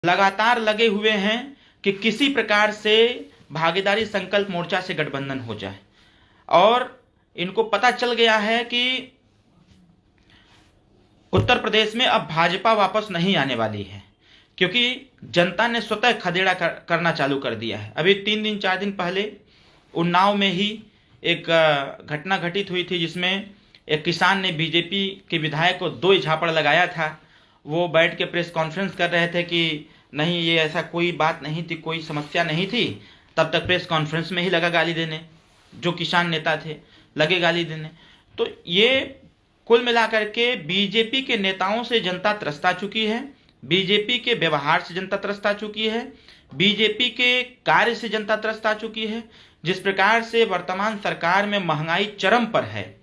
लगातार लगे हुए हैं कि किसी प्रकार से भागीदारी संकल्प मोर्चा से गठबंधन हो जाए। और इनको पता चल गया है कि उत्तर प्रदेश में अब भाजपा वापस नहीं आने वाली है, क्योंकि जनता ने स्वतः खदेड़ा करना चालू कर दिया है। अभी 3-4 दिन पहले उन्नाव में ही एक घटना घटित हुई थी, जिसमें एक किसान ने बीजेपी के विधायक को 2 झापड़ लगाया था। वो बैठ के प्रेस कॉन्फ्रेंस कर रहे थे कि नहीं, ये ऐसा कोई बात नहीं थी, कोई समस्या नहीं थी। तब तक प्रेस कॉन्फ्रेंस में ही लगा गाली देने, जो किसान नेता थे लगे गाली देने। तो ये कुल मिलाकर के बीजेपी के नेताओं से जनता त्रस्त आ चुकी है, बीजेपी के व्यवहार से जनता त्रस्त आ चुकी है, बीजेपी के कार्य से जनता त्रस्त आ चुकी है। जिस प्रकार से वर्तमान सरकार में महंगाई चरम पर है,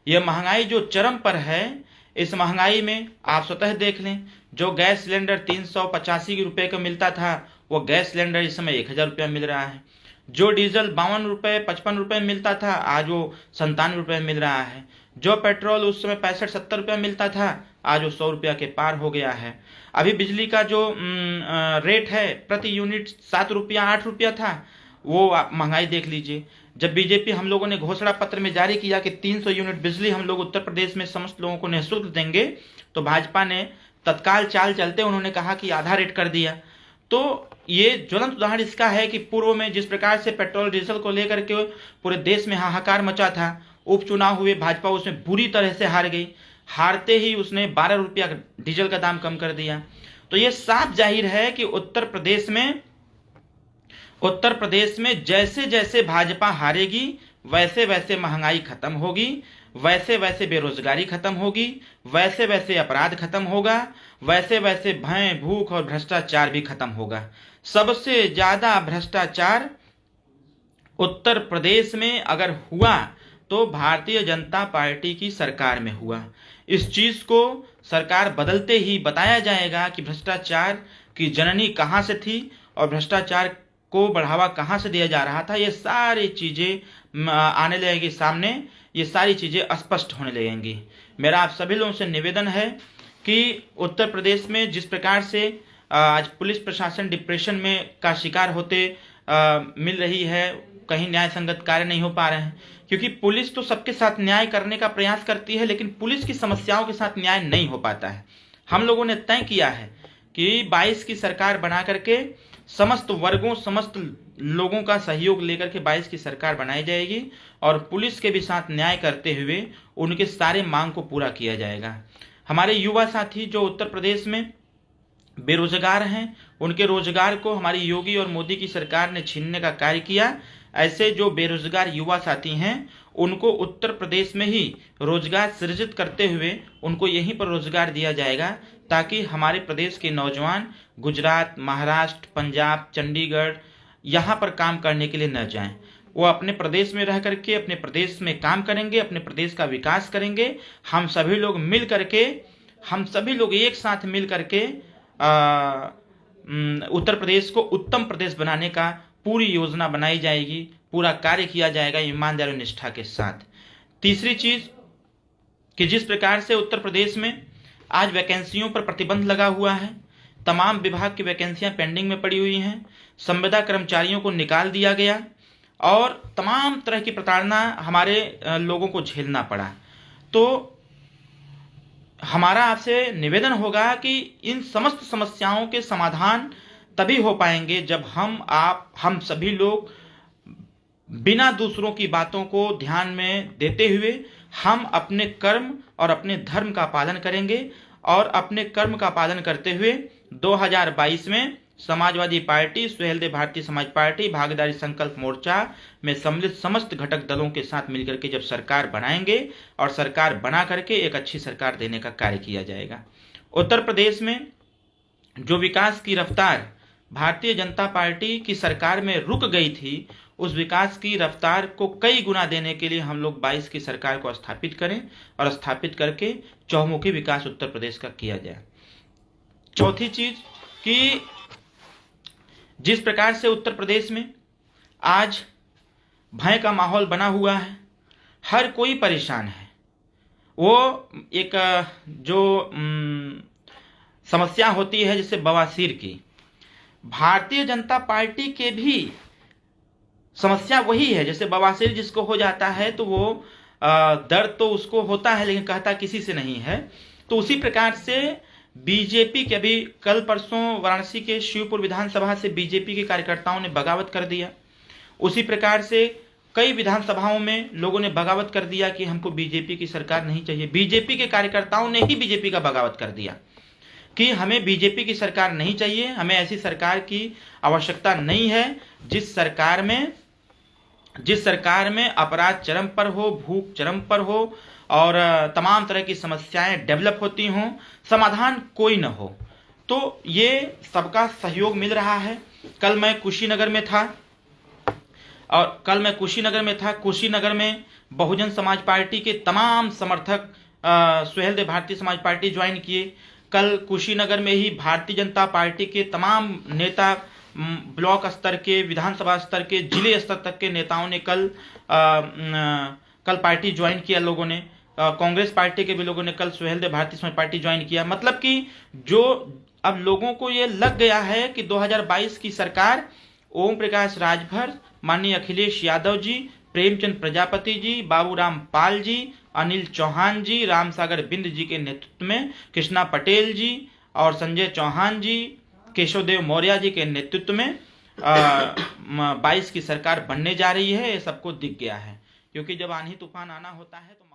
यह महंगाई जो चरम पर है, इस महंगाई में आप स्वतः देख लें, जो गैस सिलेंडर 385 रुपये का मिलता था, वो गैस सिलेंडर इस समय 1000 रुपया मिल रहा है। जो डीजल 52 रुपये 55 रुपये मिलता था, आज वो 97 रुपये मिल रहा है। जो पेट्रोल उस समय 65-70 रुपया मिलता था, आज वो 100 रुपया के पार हो गया है। अभी बिजली का जो रेट है प्रति यूनिट 7 रुपया 8 रुपया था, वो महंगाई देख लीजिए। जब बीजेपी हम लोगों ने घोषणा पत्र में जारी किया कि 300 यूनिट बिजली हम लोग उत्तर प्रदेश में समस्त लोगों को निःशुल्क देंगे, तो भाजपा ने तत्काल चाल चलते उन्होंने कहा कि आधा रेट कर दिया। तो ये ज्वलंत उदाहरण इसका है कि पूर्व में जिस प्रकार से पेट्रोल डीजल को लेकर के पूरे देश में हाहाकार मचा था, उपचुनाव हुए, भाजपा उसमें बुरी तरह से हार गई। हारते ही उसने 12 रुपया डीजल का दाम कम कर दिया। तो ये साफ जाहिर है कि उत्तर प्रदेश में जैसे जैसे भाजपा हारेगी, वैसे वैसे महंगाई खत्म होगी, वैसे वैसे बेरोजगारी खत्म होगी, वैसे वैसे अपराध खत्म होगा, वैसे वैसे भय, भूख और भ्रष्टाचार भी खत्म होगा। सबसे ज्यादा भ्रष्टाचार उत्तर प्रदेश में अगर हुआ तो भारतीय जनता पार्टी की सरकार में हुआ। इस चीज को सरकार बदलते ही बताया जाएगा कि भ्रष्टाचार की जननी कहां से थी और भ्रष्टाचार को बढ़ावा कहां से दिया जा रहा था। ये सारी चीजें आने लगेंगी सामने, ये सारी चीजें स्पष्ट होने लगेंगी। मेरा आप सभी लोगों से निवेदन है कि उत्तर प्रदेश में जिस प्रकार से आज पुलिस प्रशासन डिप्रेशन में का शिकार होते मिल रही है, कहीं न्याय संगत कार्य नहीं हो पा रहे हैं, क्योंकि पुलिस तो सबके साथ न्याय करने का प्रयास करती है, लेकिन पुलिस की समस्याओं के साथ न्याय नहीं हो पाता है। हम लोगों ने तय किया है कि 22 की सरकार बना करके समस्त वर्गों, समस्त लोगों का सहयोग लेकर के 22 की सरकार बनाई जाएगी और पुलिस के भी साथ न्याय करते हुए उनके सारे मांग को पूरा किया जाएगा। हमारे युवा साथी जो उत्तर प्रदेश में बेरोजगार हैं, उनके रोजगार को हमारी योगी और मोदी की सरकार ने छीनने का कार्य किया। ऐसे जो बेरोजगार युवा साथी हैं, उनको उत्तर प्रदेश में ही रोजगार सृजित करते हुए उनको यहीं पर रोजगार दिया जाएगा, ताकि हमारे प्रदेश के नौजवान गुजरात, महाराष्ट्र, पंजाब, चंडीगढ़ यहाँ पर काम करने के लिए न जाएं। वो अपने प्रदेश में रह करके अपने प्रदेश में काम करेंगे, अपने प्रदेश का विकास करेंगे। हम सभी लोग एक साथ मिल करके उत्तर प्रदेश को उत्तम प्रदेश बनाने का पूरी योजना बनाई जाएगी, पूरा कार्य किया जाएगा ईमानदारी और निष्ठा के साथ। तीसरी चीज कि जिस प्रकार से उत्तर प्रदेश में आज वैकेंसियों पर प्रतिबंध लगा हुआ है, तमाम विभाग की वैकेंसियां पेंडिंग में पड़ी हुई हैं, संविदा कर्मचारियों को निकाल दिया गया और तमाम तरह की प्रताड़ना हमारे लोगों को झेलना पड़ा। तो हमारा आपसे निवेदन होगा कि इन समस्त समस्याओं के समाधान तभी हो पाएंगे जब हम सभी लोग बिना दूसरों की बातों को ध्यान में देते हुए हम अपने कर्म और अपने धर्म का पालन करेंगे। और अपने कर्म का पालन करते हुए 2022 में समाजवादी पार्टी, सुहेलदेव भारतीय समाज पार्टी, भागीदारी संकल्प मोर्चा में सम्मिलित समस्त घटक दलों के साथ मिलकर के जब सरकार बनाएंगे और सरकार बना करके एक अच्छी सरकार देने का कार्य किया जाएगा। उत्तर प्रदेश में जो विकास की रफ्तार भारतीय जनता पार्टी की सरकार में रुक गई थी, उस विकास की रफ्तार को कई गुना देने के लिए हम लोग 22 की सरकार को स्थापित करें और स्थापित करके चहुमुखी विकास उत्तर प्रदेश का किया जाए। चौथी चीज कि जिस प्रकार से उत्तर प्रदेश में आज भय का माहौल बना हुआ है, हर कोई परेशान है। वो एक जो समस्या होती है जैसे बवासीर की, भारतीय जनता पार्टी के भी समस्या वही है। जैसे बवासीर जिसको हो जाता है तो वो दर्द तो उसको होता है लेकिन कहता किसी से नहीं है। तो उसी प्रकार से बीजेपी के अभी कल परसों वाराणसी के शिवपुर विधानसभा से बीजेपी के कार्यकर्ताओं ने बगावत कर दिया। उसी प्रकार से कई विधानसभाओं में लोगों ने बगावत कर दिया कि हमको बीजेपी की सरकार नहीं चाहिए। बीजेपी के कार्यकर्ताओं ने ही बीजेपी का बगावत कर दिया कि हमें बीजेपी की सरकार नहीं चाहिए, हमें ऐसी सरकार की आवश्यकता नहीं है जिस सरकार में अपराध चरम पर हो, भूख चरम पर हो और तमाम तरह की समस्याएं डेवलप होती हों, समाधान कोई न हो। तो ये सबका सहयोग मिल रहा है। कल मैं कुशीनगर में था। कुशीनगर में बहुजन समाज पार्टी के तमाम समर्थक सुहेलदेव भारतीय समाज पार्टी ज्वाइन किए। कल कुशीनगर में ही भारतीय जनता पार्टी के तमाम नेता, ब्लॉक स्तर के, विधानसभा स्तर के, जिले स्तर तक के नेताओं ने कल पार्टी ज्वाइन किया। लोगों ने कांग्रेस पार्टी के भी लोगों ने कल सुहेलदेव भारतीय समाज पार्टी ज्वाइन किया। मतलब कि जो अब लोगों को ये लग गया है कि 2022 की सरकार ओम प्रकाश राजभर, माननीय अखिलेश यादव जी, प्रेमचंद प्रजापति जी, बाबूराम पाल जी, अनिल चौहान जी, रामसागर बिंद जी के नेतृत्व में, कृष्णा पटेल जी और संजय चौहान जी, केशवदेव मौर्य जी के नेतृत्व में 22 की सरकार बनने जा रही है। ये सबको दिख गया है, क्योंकि जब आंधी तूफान आना होता है तो